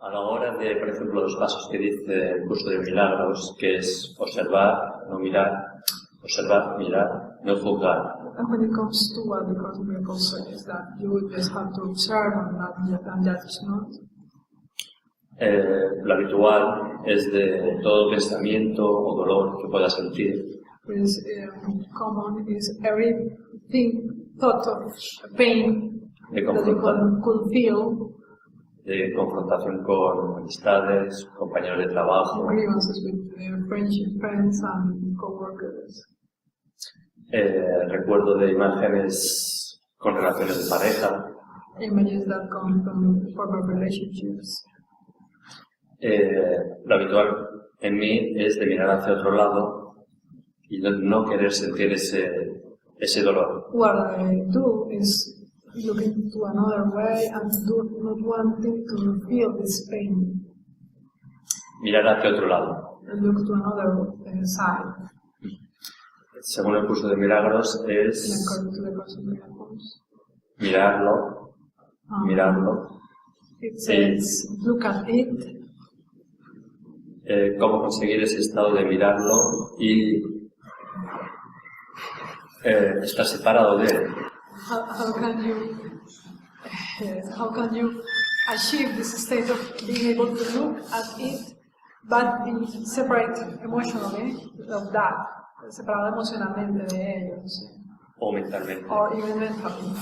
A la hora de, por ejemplo, los pasos que dice el curso de milagros, que es observar, no mirar, observar, mirar, no juzgar. And when it comes to what the Course in Miracles says, that you just have to observe and judge not. Lo habitual es de todo pensamiento o dolor que pueda sentir. Is common is everything thought of pain De that you could feel. De confrontación con amistades, compañeros de trabajo. Grievances with friends and co-workers. Recuerdo de imágenes con relaciones de pareja. Images that come from former relationships. Lo habitual en mí es de mirar hacia otro lado y no querer sentir ese dolor. What I do is looking to another way and not wanting to feel this pain. Mirar hacia otro lado. And look to another side. Según el curso de milagros es mirarlo, mirarlo. It says, look at it. Cómo conseguir ese estado de mirarlo y estar separado de él. How can you achieve this state of being able to look at it, but be separate emotionally of that, separado emocionalmente de ellos, o mentalmente. or even mentally?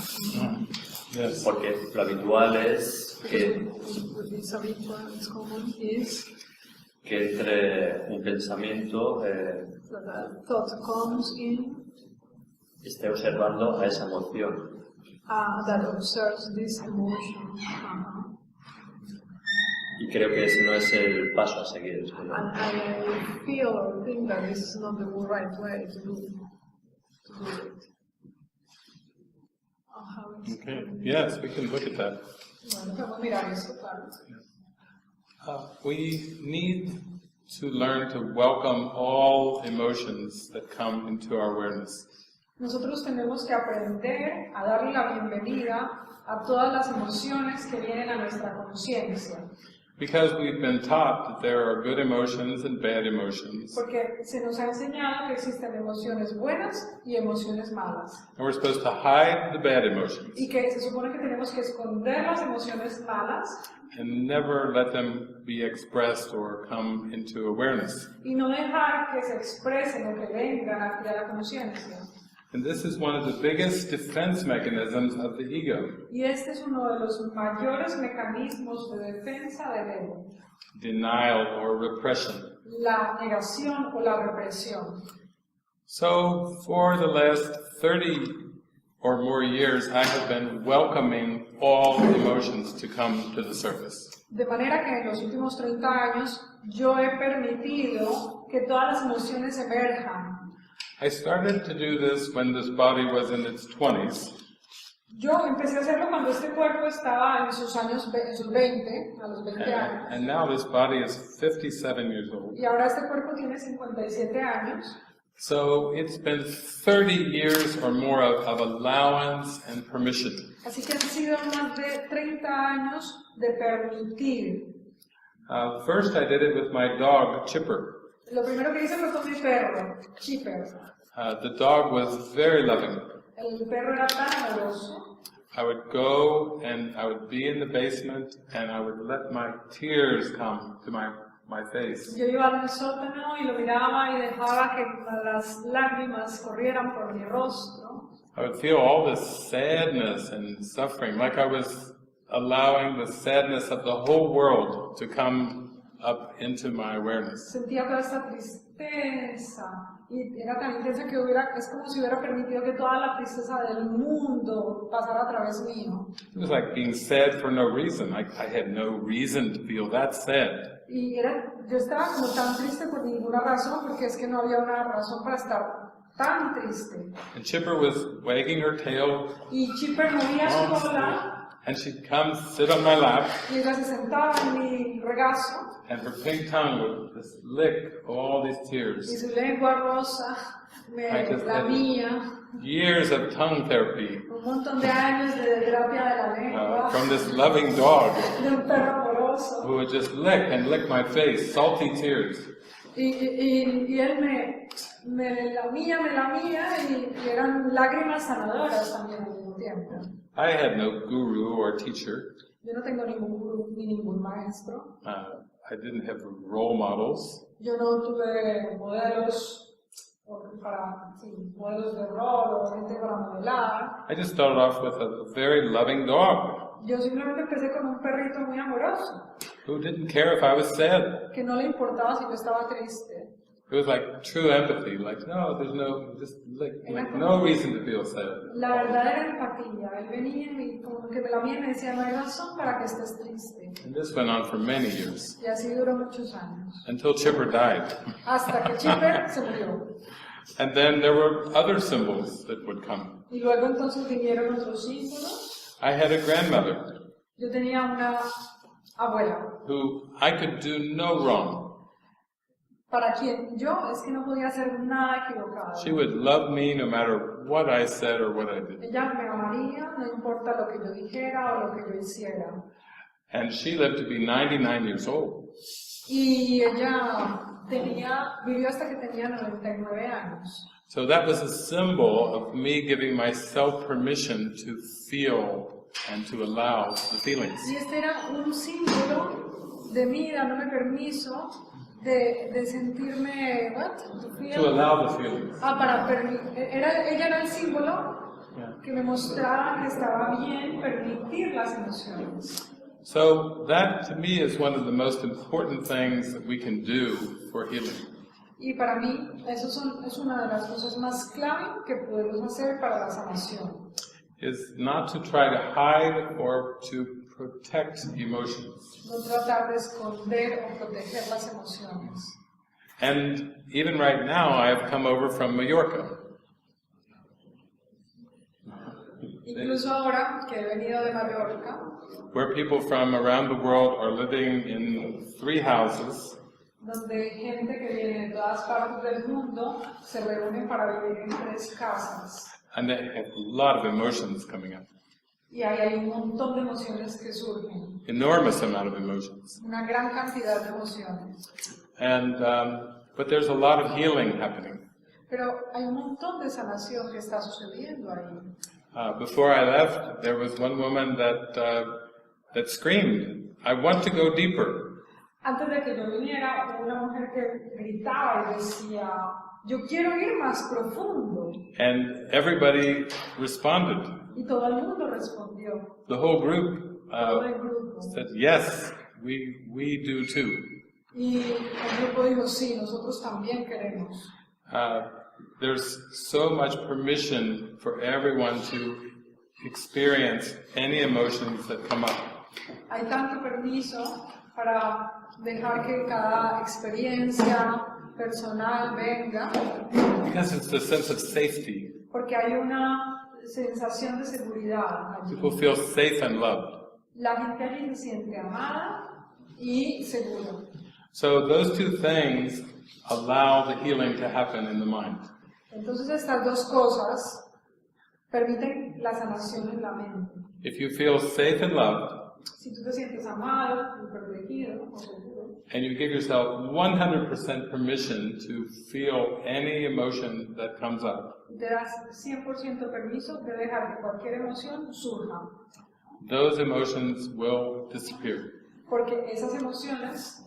Yes. Porque lo habitual es que entre un pensamiento esté observando a esa emoción. That observes this emotion. Y creo que ese no es el paso a seguir. And I feel or think that this is not the right way to do it. Okay. Yes, we can look at that. We need to learn to welcome all emotions that come into our awareness. Nosotros tenemos que aprender a darle la bienvenida a todas las emociones que vienen a nuestra conciencia. Because we've been taught that there are good emotions and bad emotions. Porque se nos ha enseñado que existen emociones buenas y emociones malas. And we're supposed to hide the bad emotions. Y que se supone que tenemos que esconder las emociones malas. And never let them be expressed or come into awareness. Y no dejar que se expresen o que vengan hacia la conciencia. And this is one of the biggest defense mechanisms of the ego. Y este es uno de los mayores mecanismos de defensa del ego. Denial or repression. La negación o la represión. So, for the last 30 or more years, I have been welcoming all emotions to come to the surface. De manera que en los últimos 30 años yo he permitido que todas las emociones emerjan. I started to do this when this body was in its 20s. Yo empecé a hacerlo cuando este cuerpo estaba en sus años, en sus 20, a los 20 años. And now this body is 57 years old. Y ahora este cuerpo tiene 57 años. So it's been 30 years or more of allowance and permission. Así que han sido más de 30 años de permitir. First I did it with my dog, Chipper. Lo primero que hice fue con mi perro, Chipper. The dog was very loving. El perro era tan amoroso. I would go and I would be in the basement and I would let my tears come to my face. Yo iba al sótano y lo miraba y dejaba que las lágrimas corrieran por mi rostro. I would feel all this sadness and suffering, like I was allowing the sadness of the whole world to come up into my awareness. Sentía toda esta tristeza y era tan intensa que es como si hubiera permitido que toda la tristeza del mundo pasara a través mío. It was like being sad for no reason. I had no reason to feel that sad. Y yo estaba como tan triste por ninguna razón, porque es que no había una razón para estar tan triste. And Chipper was wagging her tail. Y Chipper movía su cola. And she'd come sit on my lap. Y ella se sentaba en mi regazo. And her pink tongue would just lick all these tears. Y su lengua rosa me lamía. Years of tongue therapy. Un montón de años de terapia de la lengua. From this loving dog. De un perro amoroso. amoroso. who would just lick and lick my face, salty tears. Y él me lamía y eran lágrimas sanadoras también al mismo tiempo. I had no guru or teacher. Yo no tengo ningún gurú ni ningún maestro. I didn't have role models. Yo no tuve modelos modelos de rol o gente para modelar. I just started off with a very loving dog Yo simplemente empecé con un perrito muy amoroso, who didn't care if I was sad. que no le importaba si yo estaba triste. It was like true empathy, like, no, there's no, just like no reason to feel sad. La verdadera empatía. Él venía y como que me lamía y me decía, no hay razón para que estés triste. And this went on for many years, Y así duró muchos años. until Chipper died. Hasta que Chipper se murió. And then there were other symbols that would come. Y luego entonces vinieron otros símbolos. I had a grandmother Yo tenía una abuela, who I could do no wrong. para quien yo es que no podía hacer nada equivocado. She would love me no matter what I said or what I did. Ella me amaría, no importa lo que yo dijera o lo que yo hiciera. And she lived to be 99 years old. Y ella vivió hasta que tenía 99 años. So that was a symbol of me giving myself permission to feel and to allow the feelings. Y este era un símbolo de mí dándome permiso de sentirme, To allow the feelings. Ella era el símbolo Yeah. que me mostraba que estaba bien permitir las emociones. So that to me is one of the most important things that we can do for healing. Y para mí es una de las cosas más clave que podemos hacer para la sanación. Is not to try to hide or to protect emotions. No tratar de esconder o proteger las emociones. And even right now, I have come over from Mallorca. Incluso ahora que he venido de Mallorca, Where people from around the world are living in 3 houses, donde gente que viene de todas partes del mundo se reúnen para vivir en 3 casas. and they have a lot of emotions coming up. Y ahí hay un montón de emociones que surgen, Enormous amount of emotions. una gran cantidad de emociones. And, but there's a lot of healing happening. Pero hay un montón de sanación que está sucediendo ahí. Before I left, there was one woman that screamed, "I want to go deeper." Antes de que yo viniera, hubo una mujer que gritaba y decía, yo quiero ir más profundo. And everybody responded. Y todo el mundo respondió. The whole group Todo el grupo. said, "Yes, we do too." Y el grupo dijo, sí, nosotros también queremos. There's so much permission for everyone to experience any emotions that come up. Hay tanto permiso para dejar que cada experiencia personal venga, Because it's a sense of safety. porque hay una sensación de seguridad allí. People feel safe and loved. La gente allí se siente amada y segura. So those two things allow the healing to happen in the mind. Entonces estas dos cosas permiten la sanación en la mente. If you feel safe and loved, Si tú te sientes amado y protegido o seguro, and you give yourself 100% permission to feel any emotion that comes up, y te das 100% permiso de dejar que cualquier emoción surja, those emotions will disappear. porque esas emociones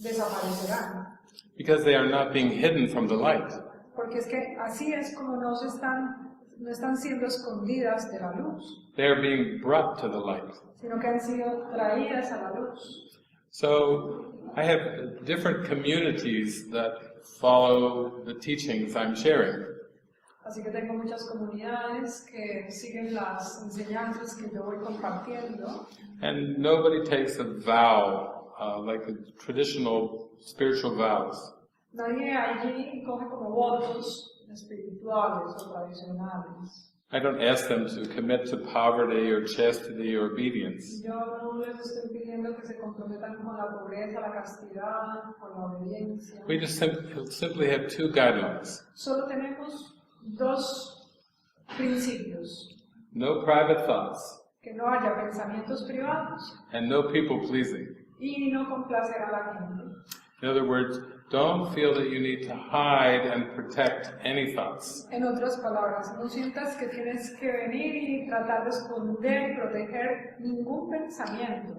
desaparecerán. Because they are not being hidden from the light. Porque es que así es como no están siendo escondidas de la luz, They are being brought to the light. sino que han sido traídas a la luz. So I have different communities that follow the teachings I'm sharing. Así que tengo muchas comunidades que siguen las enseñanzas que yo voy compartiendo. And nobody takes a vow, like the traditional spiritual vows. Nadie allí coge como votos espirituales o tradicionales. I don't ask them to commit to poverty or chastity or obedience. Yo no les estoy pidiendo que se comprometan con la pobreza, la castidad, con la obediencia. We just simply have 2 guidelines. Solo tenemos 2 principios. No private thoughts Que no haya pensamientos privados and no people pleasing. y no complacer a la gente. In other words, don't feel that you need to hide and protect any thoughts. En otras palabras, no sientas que tienes que venir y tratar de esconder y proteger ningún pensamiento.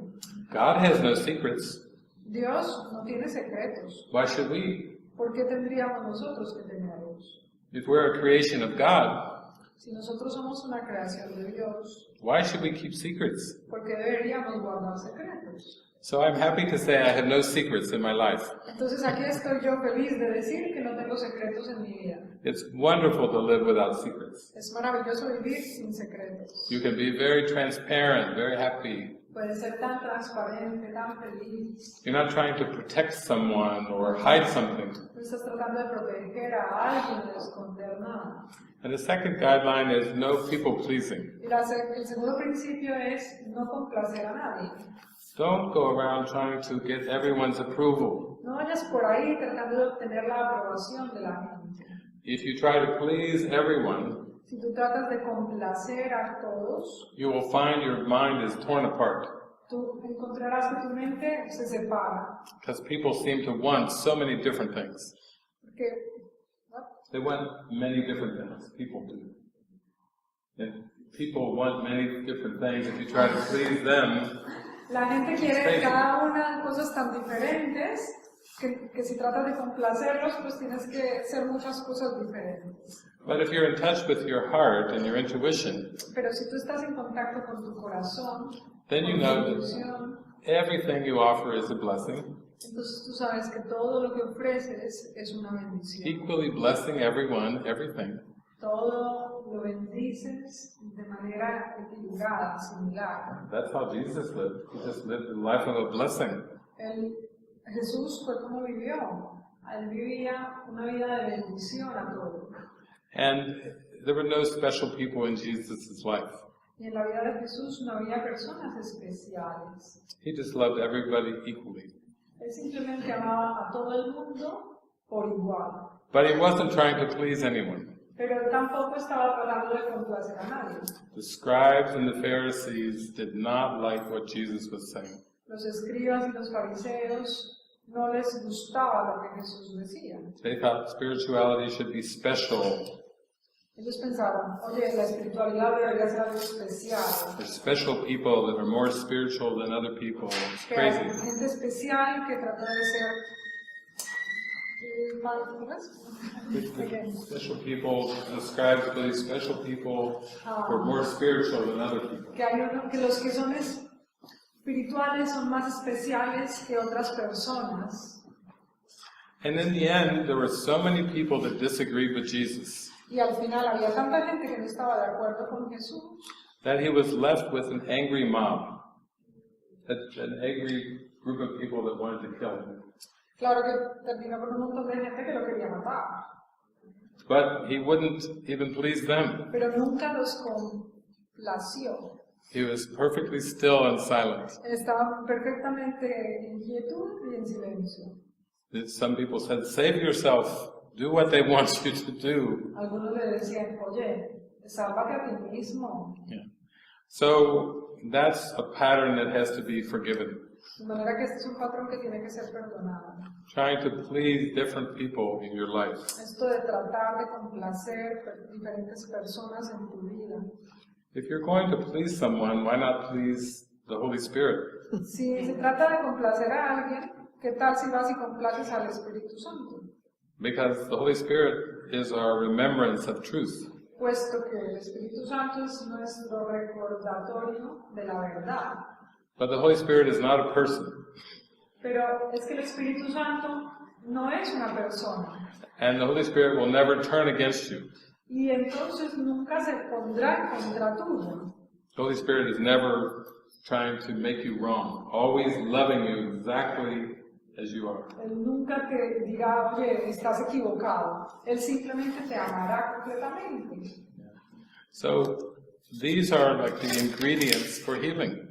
God has no secrets. Dios no tiene secretos. Why should we? ¿Por qué tendríamos nosotros que tenerlos? If we're a creation of God, Si nosotros somos una creación de Dios, why should we keep secrets? ¿por qué deberíamos guardar secretos? So I'm happy to say I have no secrets in my life. Entonces aquí estoy yo feliz de decir que no tengo secretos en mi vida. It's wonderful to live without secrets. Es maravilloso vivir sin secretos. You can be very transparent, very happy. Puede ser tan transparente, tan feliz. You're not trying to protect someone or hide something. No estás tratando de proteger a alguien, de esconder nada. And the second guideline is no people pleasing. Y el segundo principio es no complacer a nadie. Don't go around trying to get everyone's approval. No vayas por ahí tratando de obtener la aprobación de la gente. If you try to please everyone, Si tú tratas de complacer a todos, you will find your mind is torn apart. tú encontrarás que tu mente se separa. Because people seem to want so many different things. Porque, They want many different things. People do. And people want many different things. If you try to please them, la gente quiere cada una cosas tan diferentes que si tratas de complacerlos, pues tienes que hacer muchas cosas diferentes. but if you're in touch with your heart and your intuition, Pero si tú estás en contacto con tu corazón, then you con know tu that intuición, everything you offer is a blessing, entonces tú sabes que todo lo que ofreces es una bendición. equally blessing everyone, everything. Todo lo bendices de manera equilibrada, similar. That's how Jesus lived. He just lived the life of a blessing. Jesús fue como vivió. Él vivía una vida de bendición a todos. And there were no special people in Jesus' life. Y en la vida de Jesús no había personas especiales. He just loved everybody equally. Él simplemente amaba a todo el mundo por igual. But he wasn't trying to please anyone. Pero él tampoco estaba tratando de complacer a nadie. The scribes and the Pharisees did not like what Jesus was saying. Los escribas y los fariseos no les gustaba lo que Jesús decía. They thought spirituality should be special. Ellos pensaron, oye, la espiritualidad debería ser algo especial. There's special people that are more spiritual than other people. It's Que hay crazy. gente especial que trata de ser Special people, the scribes believe special people were more spiritual than other people. que los que son espirituales son más especiales que otras personas. And in the end, there were so many people that disagreed with Jesus Y al final había tanta gente que no estaba de acuerdo con Jesús that he was left with an angry mob, an angry group of people that wanted to kill him. Claro que terminó con un montón de gente que lo quería matar, But he wouldn't even please them. pero nunca los complació. He was perfectly still and silent. Estaban perfectamente en quietud y en silencio. Some people said, save yourself, do what they want you to do. Algunos le decían, oye, sálvate a ti mismo. Yeah. So that's a pattern that has to be forgiven. De manera que este es un patrón que tiene que ser perdonado. Trying to please different people in your life. Esto de tratar de complacer diferentes personas en tu vida. If you're going to please someone, why not please the Holy Spirit? Si se trata de complacer a alguien, ¿qué tal si vas y complaces al Espíritu Santo? Because the Holy Spirit is our remembrance of truth. Puesto que el Espíritu Santo es nuestro recordatorio de la verdad. But the Holy Spirit is not a person. Pero es que el Espíritu Santo no es una persona. And the Holy Spirit will never turn against you. Y entonces nunca se pondrá en contra tuya. The Holy Spirit is never trying to make you wrong, always loving you exactly as you are. Él nunca te dirá, oye, estás equivocado. Él simplemente te amará completamente. So these are like the ingredients for healing.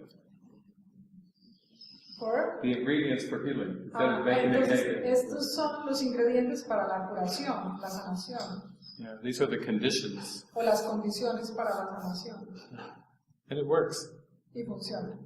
The ingredients for healing. Instead of making a Entonces, cake. estos son los ingredientes para la curación, la sanación, Yeah, these are the conditions. o las condiciones para la sanación. And it works. Y funciona.